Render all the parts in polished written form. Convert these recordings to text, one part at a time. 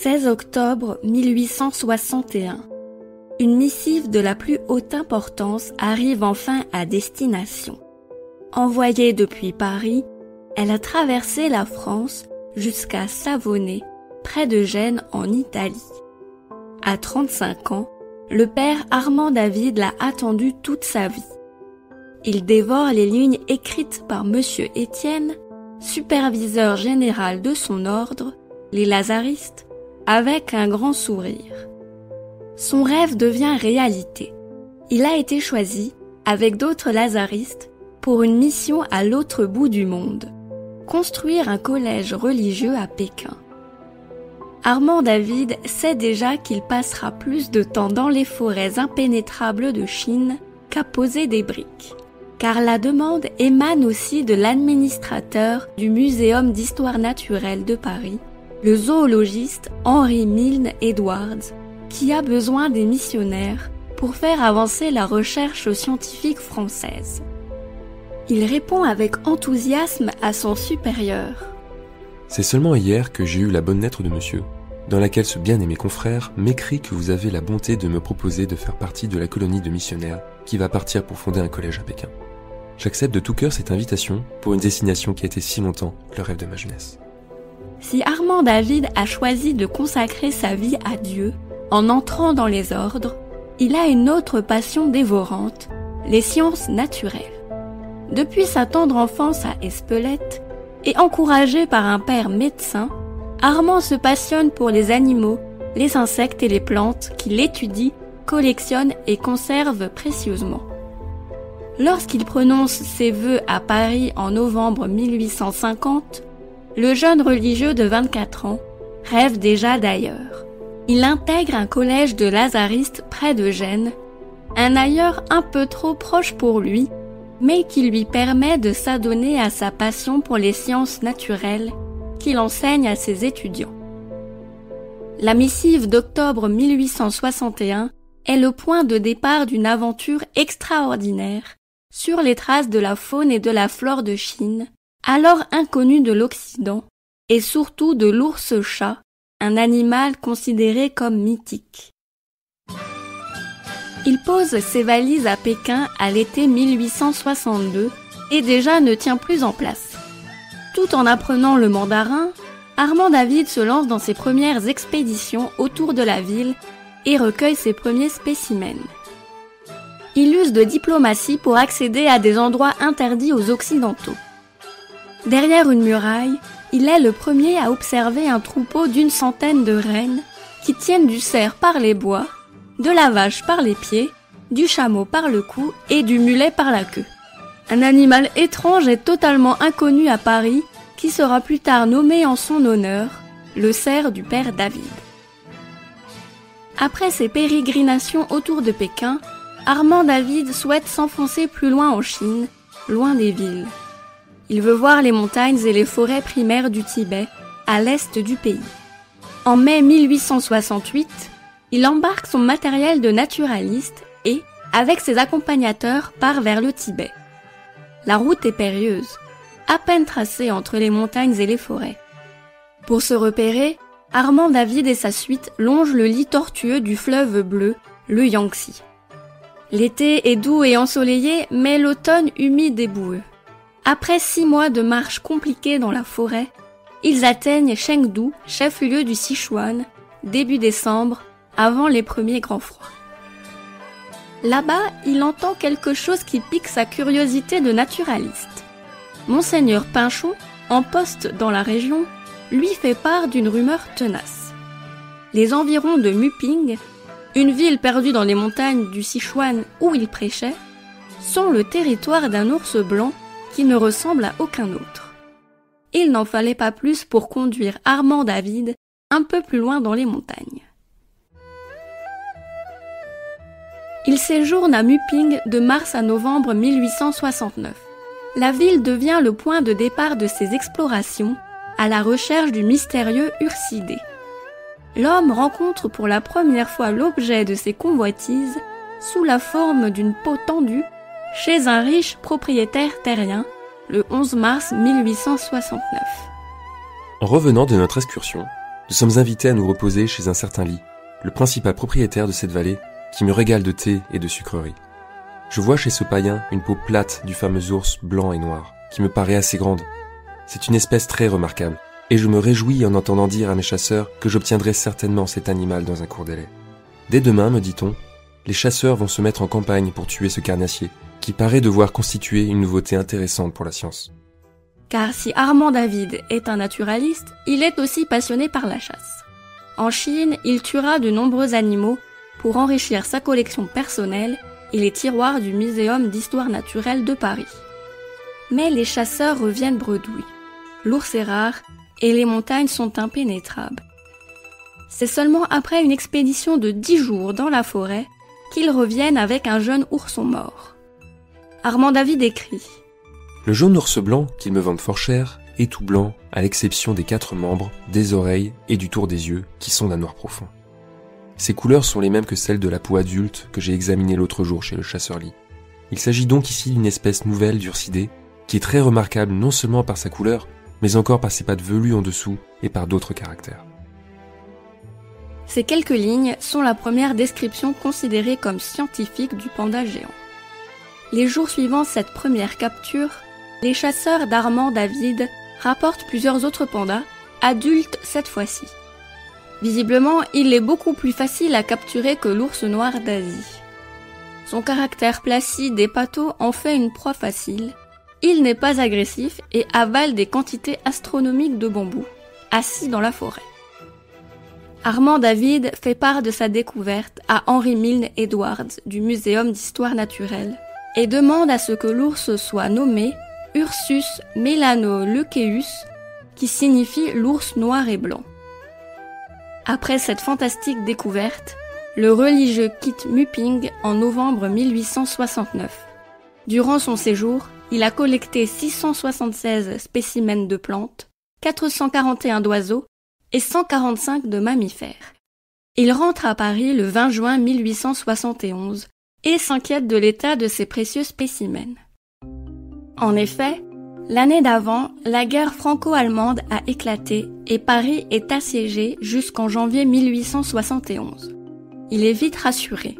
16 octobre 1861. Une missive de la plus haute importance arrive enfin à destination. Envoyée depuis Paris, elle a traversé la France jusqu'à Savonnet, près de Gênes en Italie. À 35 ans, le père Armand David l'a attendue toute sa vie. Il dévore les lignes écrites par Monsieur Étienne, superviseur général de son ordre, les Lazaristes, avec un grand sourire. Son rêve devient réalité. Il a été choisi, avec d'autres Lazaristes, pour une mission à l'autre bout du monde, construire un collège religieux à Pékin. Armand David sait déjà qu'il passera plus de temps dans les forêts impénétrables de Chine qu'à poser des briques, car la demande émane aussi de l'administrateur du Muséum d'histoire naturelle de Paris, le zoologiste Henry Milne Edwards, qui a besoin des missionnaires pour faire avancer la recherche scientifique française. Il répond avec enthousiasme à son supérieur. C'est seulement hier que j'ai eu la bonne lettre de monsieur, dans laquelle ce bien-aimé confrère m'écrit que vous avez la bonté de me proposer de faire partie de la colonie de missionnaires qui va partir pour fonder un collège à Pékin. J'accepte de tout cœur cette invitation pour une destination qui a été si longtemps le rêve de ma jeunesse. Si Armand David a choisi de consacrer sa vie à Dieu en entrant dans les ordres, il a une autre passion dévorante, les sciences naturelles. Depuis sa tendre enfance à Espelette, et encouragé par un père médecin, Armand se passionne pour les animaux, les insectes et les plantes qu'il étudie, collectionne et conserve précieusement. Lorsqu'il prononce ses vœux à Paris en novembre 1850, le jeune religieux de 24 ans rêve déjà d'ailleurs. Il intègre un collège de lazaristes près de Gênes, un ailleurs un peu trop proche pour lui, mais qui lui permet de s'adonner à sa passion pour les sciences naturelles qu'il enseigne à ses étudiants. La missive d'octobre 1861 est le point de départ d'une aventure extraordinaire sur les traces de la faune et de la flore de Chine, alors inconnue de l'Occident, et surtout de l'ours-chat, un animal considéré comme mythique. Il pose ses valises à Pékin à l'été 1862 et déjà ne tient plus en place. Tout en apprenant le mandarin, Armand David se lance dans ses premières expéditions autour de la ville et recueille ses premiers spécimens. Il use de diplomatie pour accéder à des endroits interdits aux Occidentaux. Derrière une muraille, il est le premier à observer un troupeau d'une centaine de rennes qui tiennent du cerf par les bois, de la vache par les pieds, du chameau par le cou et du mulet par la queue. Un animal étrange et totalement inconnu à Paris qui sera plus tard nommé en son honneur, le cerf du père David. Après ses pérégrinations autour de Pékin, Armand David souhaite s'enfoncer plus loin en Chine, loin des villes. Il veut voir les montagnes et les forêts primaires du Tibet, à l'est du pays. En mai 1868, il embarque son matériel de naturaliste et, avec ses accompagnateurs, part vers le Tibet. La route est périlleuse, à peine tracée entre les montagnes et les forêts. Pour se repérer, Armand David et sa suite longent le lit tortueux du fleuve bleu, le Yangtze. L'été est doux et ensoleillé, mais l'automne humide et boueux. Après 6 mois de marche compliquée dans la forêt, ils atteignent Chengdu, chef-lieu du Sichuan, début décembre, avant les premiers grands froids. Là-bas, il entend quelque chose qui pique sa curiosité de naturaliste. Monseigneur Pinchon, en poste dans la région, lui fait part d'une rumeur tenace. Les environs de Muping, une ville perdue dans les montagnes du Sichuan où il prêchait, sont le territoire d'un ours blanc qui ne ressemble à aucun autre. Il n'en fallait pas plus pour conduire Armand David un peu plus loin dans les montagnes. Il séjourne à Muping de mars à novembre 1869. La ville devient le point de départ de ses explorations à la recherche du mystérieux Ursidé. L'homme rencontre pour la première fois l'objet de ses convoitises sous la forme d'une peau tendue chez un riche propriétaire terrien le 11 mars 1869. En revenant de notre excursion, Nous sommes invités à nous reposer chez un certain Lee, le principal propriétaire de cette vallée, qui me régale de thé et de sucreries. Je vois chez ce païen une peau plate du fameux ours blanc et noir, qui me paraît assez grande. C'est une espèce très remarquable, et je me réjouis en entendant dire à mes chasseurs que j'obtiendrai certainement cet animal dans un court délai. Dès demain, me dit-on, les chasseurs vont se mettre en campagne pour tuer ce carnassier, qui paraît devoir constituer une nouveauté intéressante pour la science. Car si Armand David est un naturaliste, il est aussi passionné par la chasse. En Chine, il tuera de nombreux animaux pour enrichir sa collection personnelle et les tiroirs du Muséum d'histoire naturelle de Paris. Mais les chasseurs reviennent bredouilles. L'ours est rare et les montagnes sont impénétrables. C'est seulement après une expédition de 10 jours dans la forêt qu'ils reviennent avec un jeune ourson mort. Armand David écrit « Le jaune ours blanc, qu'ils me vendent fort cher, est tout blanc, à l'exception des 4 membres, des oreilles et du tour des yeux, qui sont d'un noir profond. Ces couleurs sont les mêmes que celles de la peau adulte que j'ai examinée l'autre jour chez le chasseur Lee. Il s'agit donc ici d'une espèce nouvelle d'ursidé, qui est très remarquable non seulement par sa couleur, mais encore par ses pattes velues en dessous et par d'autres caractères. » Ces quelques lignes sont la première description considérée comme scientifique du panda géant. Les jours suivant cette première capture, les chasseurs d'Armand David rapportent plusieurs autres pandas, adultes cette fois-ci. Visiblement, il est beaucoup plus facile à capturer que l'ours noir d'Asie. Son caractère placide et pâteau en fait une proie facile. Il n'est pas agressif et avale des quantités astronomiques de bambou, assis dans la forêt. Armand David fait part de sa découverte à Henry Milne Edwards du Muséum d'histoire naturelle et demande à ce que l'ours soit nommé Ursus melanoleuceus, qui signifie l'ours noir et blanc. Après cette fantastique découverte, le religieux quitte Muping en novembre 1869. Durant son séjour, il a collecté 676 spécimens de plantes, 441 d'oiseaux et 145 de mammifères. Il rentre à Paris le 20 juin 1871 et s'inquiète de l'état de ces précieux spécimens. En effet, l'année d'avant, la guerre franco-allemande a éclaté et Paris est assiégé jusqu'en janvier 1871. Il est vite rassuré.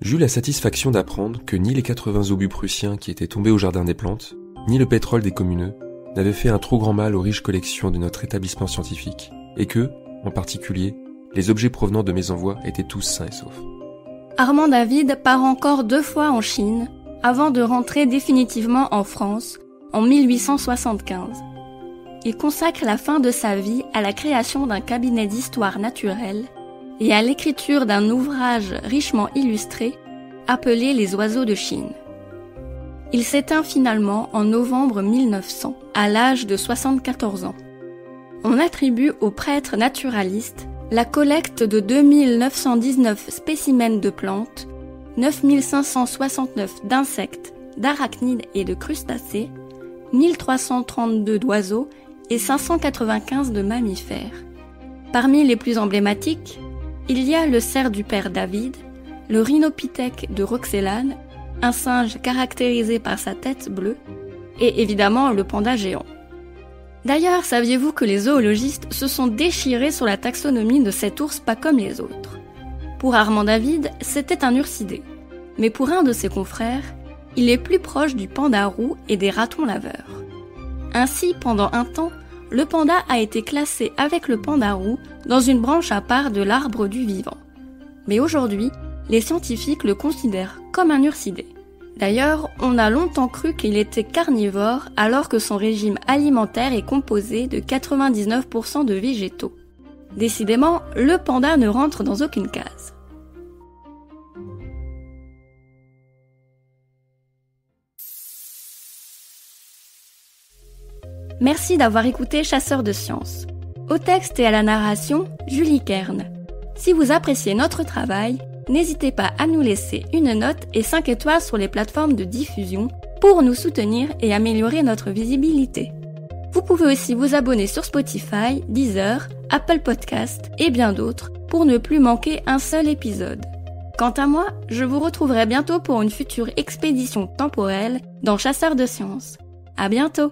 J'eus la satisfaction d'apprendre que ni les 80 obus prussiens qui étaient tombés au jardin des plantes, ni le pétrole des communeux n'avaient fait un trop grand mal aux riches collections de notre établissement scientifique, et que, en particulier, les objets provenant de mes envois étaient tous sains et saufs. Armand David part encore 2 fois en Chine, avant de rentrer définitivement en France, en 1875. Il consacre la fin de sa vie à la création d'un cabinet d'histoire naturelle et à l'écriture d'un ouvrage richement illustré appelé Les oiseaux de Chine. Il s'éteint finalement en novembre 1900, à l'âge de 74 ans. On attribue au prêtre naturaliste la collecte de 2919 spécimens de plantes, 9569 d'insectes, d'arachnides et de crustacés, 1332 d'oiseaux et 595 de mammifères. Parmi les plus emblématiques, il y a le cerf du père David, le rhinopithèque de Roxelane, un singe caractérisé par sa tête bleue, et évidemment le panda géant. D'ailleurs, saviez-vous que les zoologistes se sont déchirés sur la taxonomie de cet ours pas comme les autres? Pour Armand David, c'était un ursidé, mais pour un de ses confrères, il est plus proche du panda roux et des ratons laveurs. Ainsi, pendant un temps, le panda a été classé avec le panda roux dans une branche à part de l'arbre du vivant. Mais aujourd'hui, les scientifiques le considèrent comme un ursidé. D'ailleurs, on a longtemps cru qu'il était carnivore alors que son régime alimentaire est composé de 99% de végétaux. Décidément, le panda ne rentre dans aucune case. Merci d'avoir écouté Chasseurs de Sciences. Au texte et à la narration, Julie Kern. Si vous appréciez notre travail, n'hésitez pas à nous laisser une note et 5 étoiles sur les plateformes de diffusion pour nous soutenir et améliorer notre visibilité. Vous pouvez aussi vous abonner sur Spotify, Deezer, Apple Podcasts et bien d'autres pour ne plus manquer un seul épisode. Quant à moi, je vous retrouverai bientôt pour une future expédition temporelle dans Chasseurs de Sciences. À bientôt!